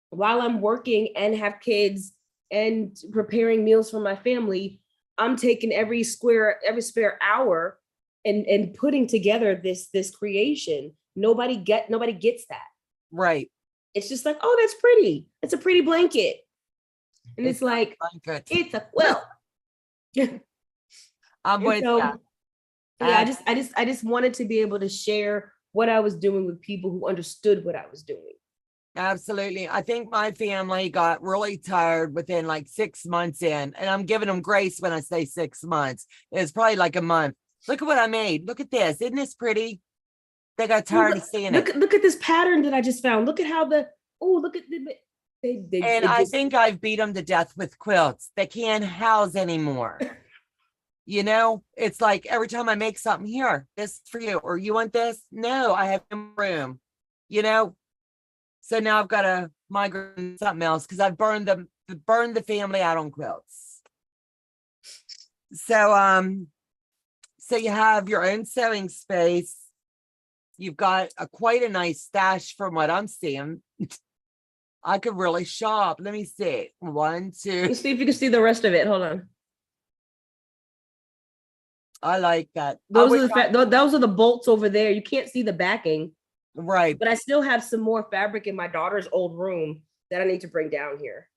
while I'm working and have kids and preparing meals for my family. I'm taking every spare hour and putting together this creation. Nobody gets that. Right. It's just like, oh, that's pretty. It's a pretty blanket. And it's like, blanket. it's a quilt. I'm with so, that. yeah, I just wanted to be able to share what I was doing with people who understood what I was doing. Absolutely. I think my family got really tired within like 6 months in, and I'm giving them grace when I say 6 months. It's probably like a month. Look at what I made. Look at this. Isn't this pretty? They got tired of seeing it. Look at this pattern that I just found. Look at how look at and I think I've beat them to death with quilts. They can't house anymore. You know, it's like every time I make something, here, this is for you, or you want this? No, I have room, you know? So now I've got to migrate to something else because I've burned the family out on quilts. So, so you have your own sewing space. You've got quite a nice stash from what I'm seeing. I could really shop. Let me see. 1, 2. Let's see if you can see the rest of it. Hold on. I like that. Those are the bolts over there. You can't see the backing. Right. But I still have some more fabric in my daughter's old room that I need to bring down here.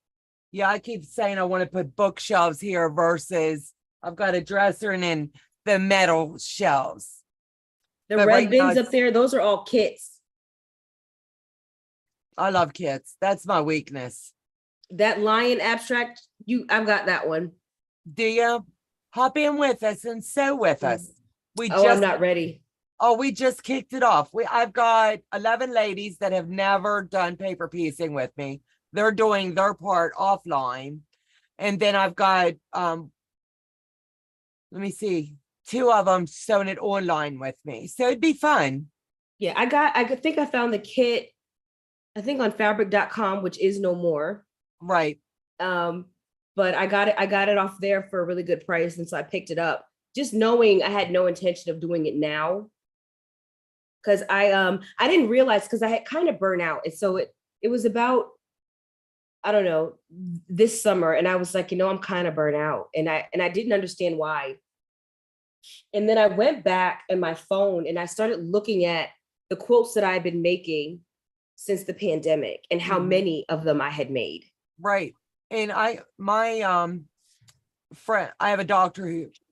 Yeah, I keep saying I want to put bookshelves here versus I've got a dresser and then the metal shelves. The red bins up there, those are all kits. I love kits. That's my weakness. That lion abstract, I've got that one. Do you? Hop in with us and sew with us. I'm not ready. Oh, we just kicked it off. I've got 11 ladies that have never done paper piecing with me. They're doing their part offline. And then I've got, let me see, 2 of them sewing it online with me. So it'd be fun. Yeah, I think I found the kit, I think on fabric.com, which is no more. Right. But I got it off there for a really good price. And so I picked it up just knowing I had no intention of doing it now. Cause I didn't realize, cause I had kind of burnt out. And so it was about, I don't know, this summer. And I was like, I'm kind of burnt out. And I didn't understand why. And then I went back in my phone and I started looking at the quilts that I've been making since the pandemic and how many of them I had made. Right. And my friend, I have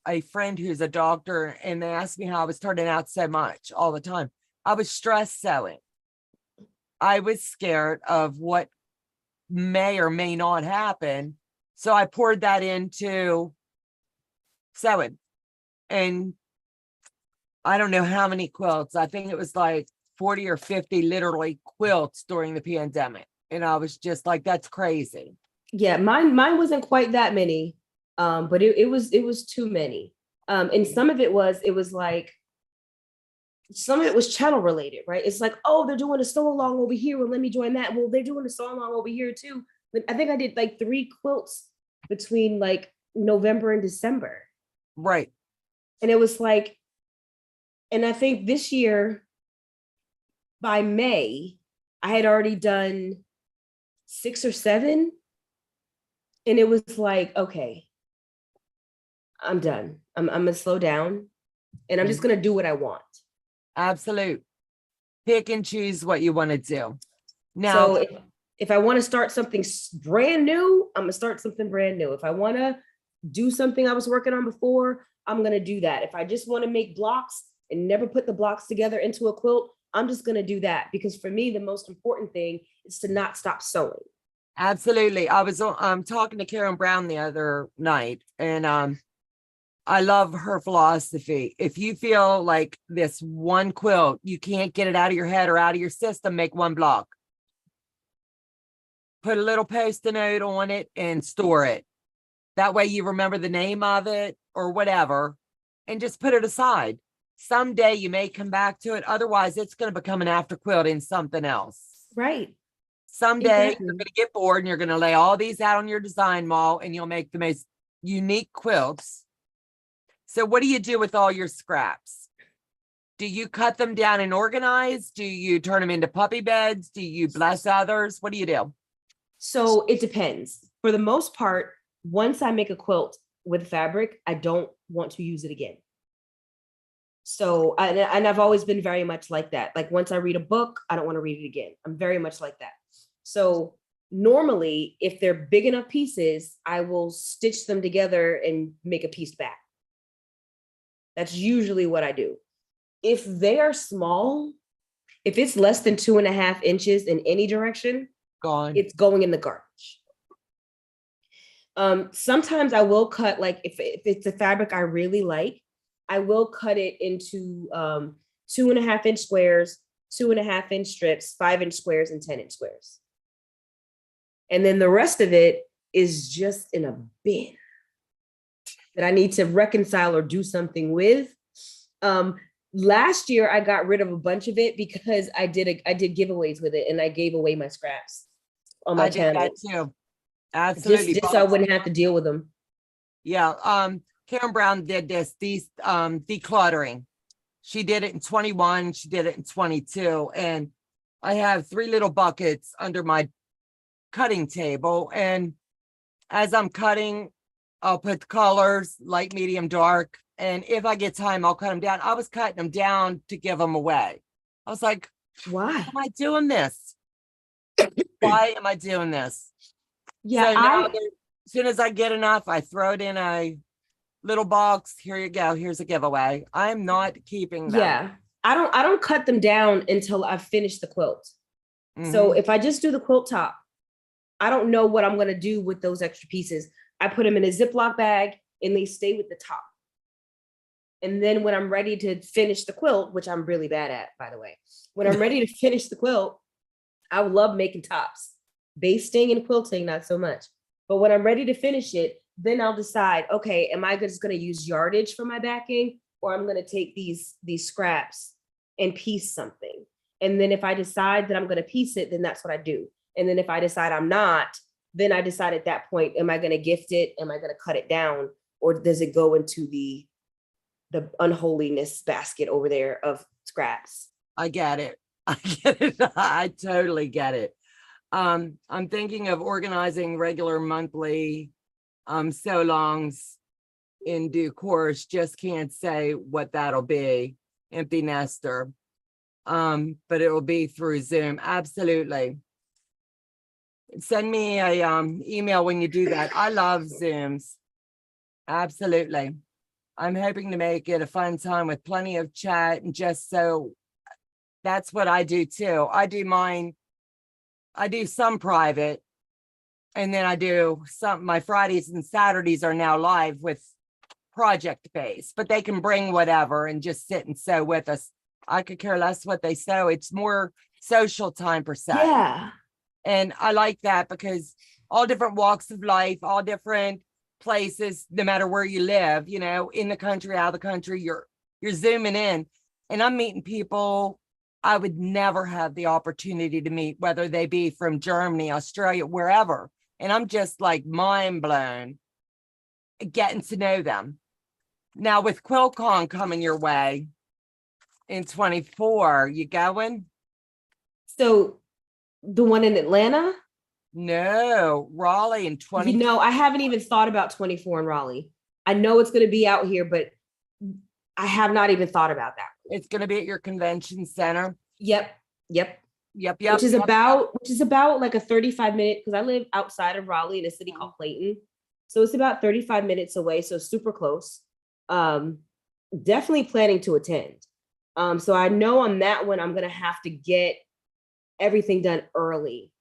a friend who's a doctor, and they asked me how I was turning out so much all the time. I was stress sewing. I was scared of what may or may not happen. So I poured that into sewing. And I don't know how many quilts. I think it was like 40 or 50 literally quilts during the pandemic. And I was just like, that's crazy. Yeah, mine wasn't quite that many, but it was too many. And some of it was channel related, right? It's like, oh, they're doing a sew along over here. Well, let me join that. Well, they're doing a sew along over here too. But I think I did like 3 quilts between like November and December. Right. And it was like, and I think this year by May, I had already done 6 or 7. And it was like, okay, I'm done. I'm gonna slow down and I'm just gonna do what I want. Absolute. Pick and choose what you want to do. Now, so if I want to start something brand new, I'm gonna start something brand new. If I want to do something I was working on before, I'm gonna do that. If I just want to make blocks and never put the blocks together into a quilt, I'm just gonna do that. Because for me, the most important thing is to not stop sewing. absolutely. I was talking to Karen Brown the other night, and I love her philosophy. If you feel like this one quilt, you can't get it out of your head or out of your system, make 1 block. Put a little Post-it note on it and store it. That way you remember the name of it or whatever, and just put it aside. Someday you may come back to it. Otherwise, it's going to become an after quilt in something else. Right. Someday Exactly. you're going to get bored and you're going to lay all these out on your design wall and you'll make the most unique quilts. So what do you do with all your scraps? Do you cut them down and organize? Do you turn them into puppy beds? Do you bless others? What do you do? So it depends. For the most part, once I make a quilt, with fabric, I don't want to use it again. So, and I've always been very much like that. Like once I read a book, I don't want to read it again. I'm very much like that. So normally, if they're big enough pieces, I will stitch them together and make a piece back. That's usually what I do. If they are small, if it's less than 2.5 inches in any direction, Gone. it's going in the garbage. Sometimes I will cut, like if it's a fabric I really like, I will cut it into 2.5 inch squares, 2.5 inch strips, 5 inch squares, and 10 inch squares. And then the rest of it is just in a bin that I need to reconcile or do something with. Last year I got rid of a bunch of it because I did giveaways with it, and I gave away my scraps on my channel. I did that too. Absolutely. Just so I wouldn't have to deal with them. Yeah. Karen Brown did these decluttering. She did it in 21, she did it in 22. And I have 3 little buckets under my cutting table. And as I'm cutting, I'll put the colors, light, medium, dark. And if I get time, I'll cut them down. I was cutting them down to give them away. I was like, why am I doing this? Why am I doing this? Yeah, so now as soon as I get enough, I throw it in a little box. Here you go. Here's a giveaway. I'm not keeping them. Yeah, I don't cut them down until I've finished the quilt. So if I just do the quilt top, I don't know what I'm gonna do with those extra pieces. I put them in a Ziploc bag and they stay with the top. And then when I'm ready to finish the quilt, which I'm really bad at, by the way, when I'm ready to finish the quilt, I love making tops. Basting and quilting, not so much. But when I'm ready to finish it, then I'll decide, okay, am I just going to use yardage for my backing, or I'm going to take these scraps and piece something. And then if I decide that I'm going to piece it, then that's what I do. And then if I decide I'm not, then I decide at that point, am I going to gift it? Am I going to cut it down? Or does it go into the unholiness basket over there of scraps? I get it. I get it. I totally get it. I'm thinking of organizing regular monthly so longs in due course. Just can't say what that'll be. Empty nester. But it will be through Zoom. Absolutely. Send me a email when you do that. I love Zooms. Absolutely. I'm hoping to make it a fun time with plenty of chat, and just so that's what I do too. I do mine. I do some private, and then I do some, my Fridays and Saturdays are now live with project based, but they can bring whatever and just sit and sew with us. I could care less what they sew. It's more social time per se. Yeah. And I like that because all different walks of life, all different places, no matter where you live, you know, in the country, out of the country, you're zooming in, and I'm meeting people I would never have the opportunity to meet, whether they be from Germany, Australia, wherever. And I'm just like mind blown getting to know them. Now with QuiltCon coming your way in 24, you going? So the one in Atlanta? No, Raleigh in 20. You know, I haven't even thought about 24 in Raleigh. I know it's going to be out here, but I have not even thought about that. It's going to be at your convention center. Yep. Which is about like a 35-minute, because I live outside of Raleigh in a city called Clayton. So it's about 35 minutes away. So super close. Definitely planning to attend. So I know on that one, I'm going to have to get everything done early.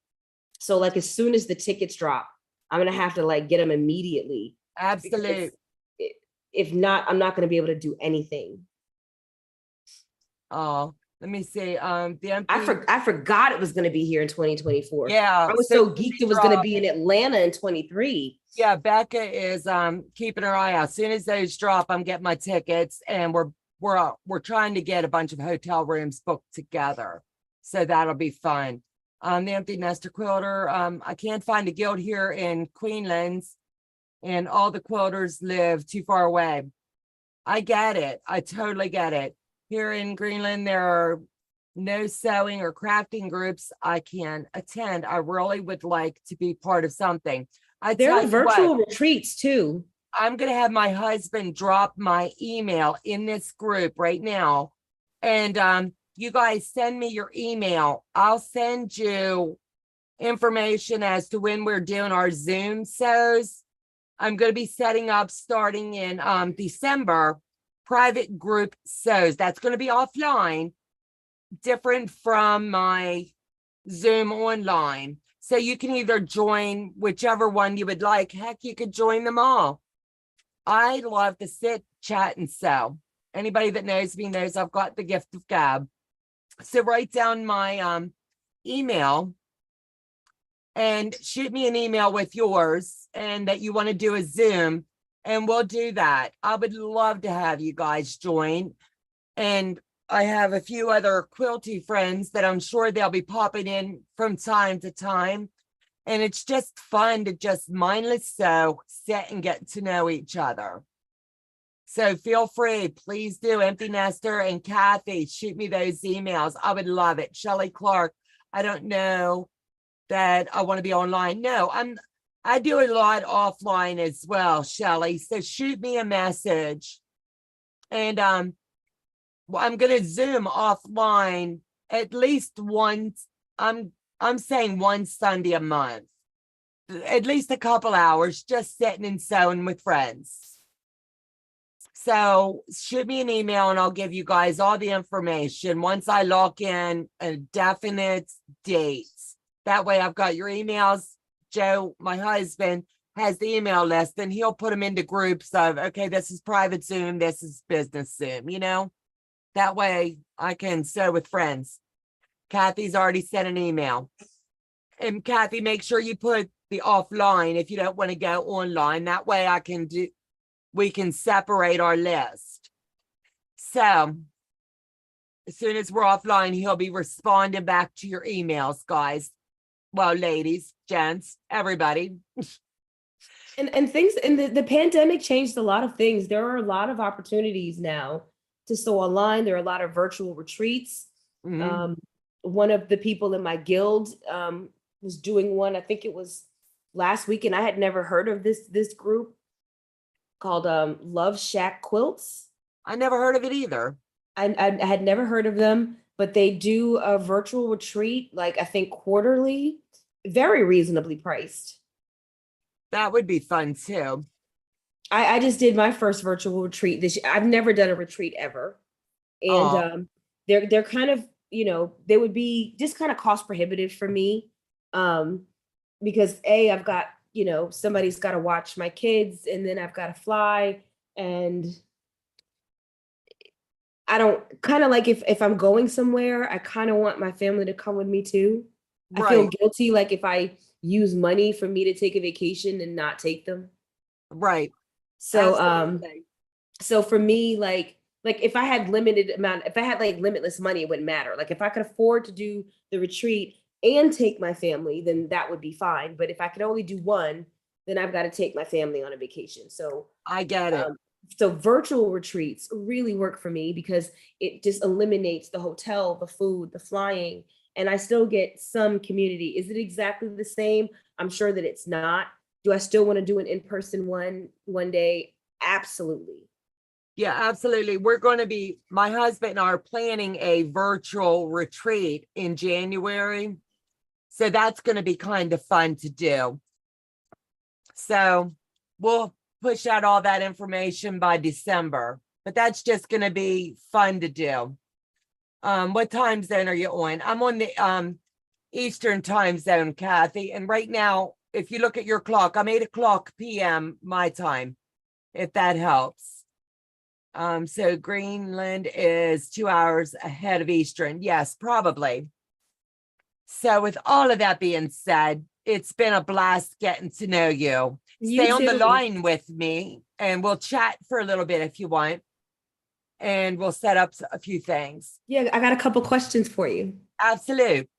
So like as soon as the tickets drop, I'm going to have to like get them immediately. Absolutely. If not, I'm not going to be able to do anything. Oh, let me see. I forgot it was going to be here in 2024. Yeah. I was so geeked it was going to be in Atlanta in 23. Yeah, Becca is keeping her eye out. As soon as those drop, I'm getting my tickets, and we're trying to get a bunch of hotel rooms booked together. So that'll be fun. The Empty Nester Quilter. I can't find a guild here in Queensland, and all the quilters live too far away. I get it. I totally get it. Here in Greenland, there are no sewing or crafting groups I can attend. I really would like to be part of something. There are virtual retreats too. I'm going to have my husband drop my email in this group right now. And you guys send me your email. I'll send you information as to when we're doing our Zoom shows. I'm going to be setting up starting in December, private group shows. That's going to be offline, different from my Zoom online. So you can either join whichever one you would like. Heck, you could join them all. I love to sit, chat, and sew. Anybody that knows me knows I've got the gift of gab. So write down my email and shoot me an email with yours and that you want to do a Zoom, and we'll do that. I would love to have you guys join. And I have a few other quilty friends that I'm sure they'll be popping in from time to time. And it's just fun to just mindless sew, sit and get to know each other. So feel free, please do. Empty Nester and Kathy, shoot me those emails. I would love it. Shelley Clark, I don't know that I want to be online. No, I do a lot offline as well, Shelley. So shoot me a message. And well, I'm gonna Zoom offline at least once. I'm saying one Sunday a month, at least a couple hours, just sitting and sewing with friends. So shoot me an email and I'll give you guys all the information once I lock in a definite date. That way I've got your emails. Joe, my husband, has the email list and he'll put them into groups of, okay, this is private Zoom, this is business Zoom, you know? That way I can sew with friends. Kathy's already sent an email. And Kathy, make sure you put the offline if you don't want to go online. That way we can separate our list. So as soon as we're offline, he'll be responding back to your emails, guys. Well, ladies, gents, everybody. And things, and the pandemic changed a lot of things. There are a lot of opportunities now to sew online. There are a lot of virtual retreats. Mhm. One of the people in my guild was doing one, I think it was last week, and I had never heard of this group called Love Shack Quilts. I never heard of it either. I had never heard of them, but they do a virtual retreat, like I think quarterly, very reasonably priced. That would be fun too. I just did my first virtual retreat this year. I've never done a retreat ever. And Aw. they're kind of, they would be just kind of cost prohibitive for me. Because I've got, somebody's got to watch my kids and then I've got to fly, and I don't kind of like if I'm going somewhere, I kind of want my family to come with me too. I feel Right, guilty like if I use money for me to take a vacation and not take them. right. So Absolutely. so for me, like if I had if I had like limitless money, it wouldn't matter. Like if I could afford to do the retreat and take my family, then that would be fine. But if I could only do one, then I've got to take my family on a vacation. So I get it. so virtual retreats really work for me because it just eliminates the hotel, the food, the flying, and I still get some community. Is it exactly the same? I'm sure that it's not. Do I still want to do an in-person one day? Absolutely. Yeah, absolutely. My husband and I are planning a virtual retreat in January. So that's going to be kind of fun to do. So we'll push out all that information by December, but that's just going to be fun to do. What time zone are you on? I'm on the Eastern time zone, Kathy. And right now, if you look at your clock, I'm 8:00 p.m. my time, if that helps. So Greenland is 2 hours ahead of Eastern. Yes, probably. So with all of that being said, it's been a blast getting to know you. You Stay on the too. line with me and we'll chat for a little bit if you want. And we'll set up a few things. Yeah, I got a couple questions for you. Absolute.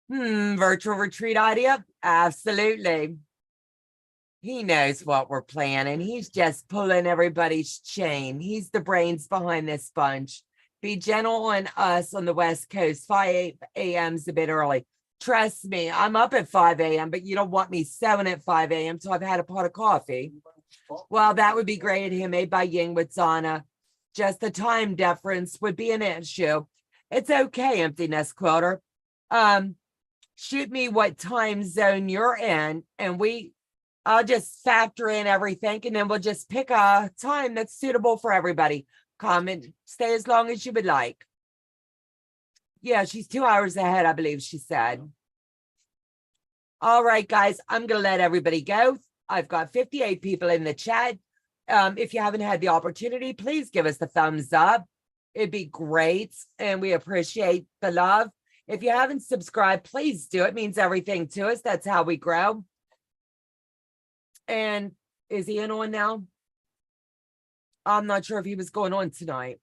Virtual retreat idea? Absolutely. He knows what we're planning. He's just pulling everybody's chain. He's the brains behind this bunch. Be gentle on us on the West Coast. 5 a.m. is a bit early. Trust me, I'm up at 5 a.m., but you don't want me 7 at 5 a.m. So I've had a pot of coffee. Well, that would be great. Handmade by Ying with Donna. Just the time difference would be an issue. It's okay, empty nest quilter. Shoot me what time zone you're in, and I'll just factor in everything, and then we'll just pick a time that's suitable for everybody. Come and stay as long as you would like. Yeah, she's 2 hours ahead, I believe she said. All right, guys, I'm going to let everybody go. I've got 58 people in the chat. If you haven't had the opportunity, please give us the thumbs up. It'd be great, and we appreciate the love. If you haven't subscribed, please do. It means everything to us. That's how we grow. And is Ian on now? I'm not sure if he was going on tonight.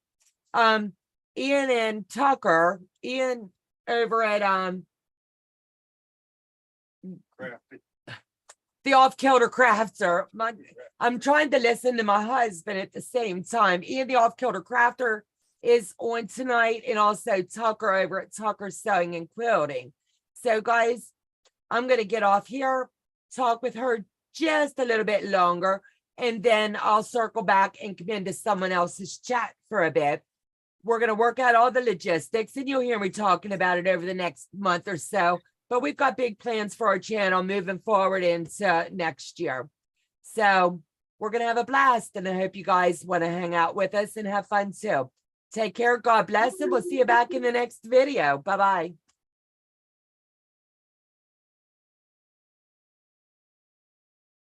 Ian and Tucker, Ian over at the Off-Kilter Crafter. I'm trying to listen to my husband at the same time. Ian, the Off-Kilter Crafter, is on tonight, and also Tucker over at Tucker Sewing and Quilting. So, guys, I'm going to get off here, talk with her just a little bit longer, and then I'll circle back and come into someone else's chat for a bit. We're going to work out all the logistics, and you'll hear me talking about it over the next month or so. But we've got big plans for our channel moving forward into next year. So we're going to have a blast, and I hope you guys want to hang out with us and have fun too. Take care. God bless, and we'll see you back in the next video. Bye-bye.